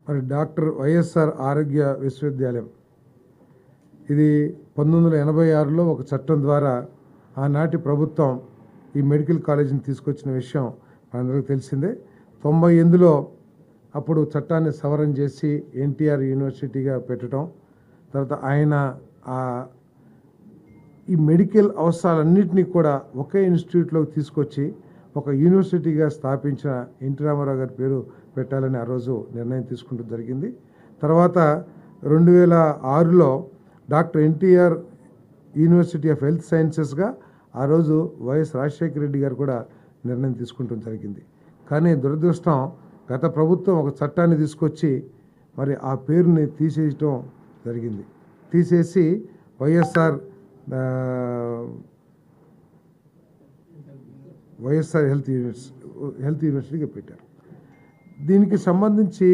మరి doctor YSR ఆరోగ్య విశ్వవిద్యాలయం ఇది 1986లో ఒక చట్టం ద్వారా ఆనాటి ప్రభుత్వం ఈ మెడికల్ కాలేజీని తీసుకొచ్చిన విషయం అందరికీ తెలిసిందే. 98లో అప్పుడు చట్టాన్ని సవరణ చేసి ఎన్టీఆర్ యూనివర్సిటీగా పెట్టడం, తర్వాత ఆయన ఈ మెడికల్ అవసరాలన్నింటినీ కూడా ఒకే ఇన్స్టిట్యూట్లోకి తీసుకొచ్చి ఒక యూనివర్సిటీగా స్థాపించిన ఎన్టీ రామారావు గారి పేరు పెట్టాలని ఆ రోజు నిర్ణయం తీసుకుంటూ జరిగింది. తర్వాత 2006లో doctor NTR university of health సైన్సెస్గా ఆ రోజు వైఎస్ రాజశేఖర రెడ్డి గారు కూడా నిర్ణయం తీసుకుంటూ జరిగింది. కానీ దురదృష్టం, గత ప్రభుత్వం ఒక చట్టాన్ని తీసుకొచ్చి మరి ఆ పేరుని తీసేయటం జరిగింది. తీసేసి వైఎస్ఆర్ హెల్త్ యూనివర్సిటీగా పెట్టారు. దీనికి సంబంధించి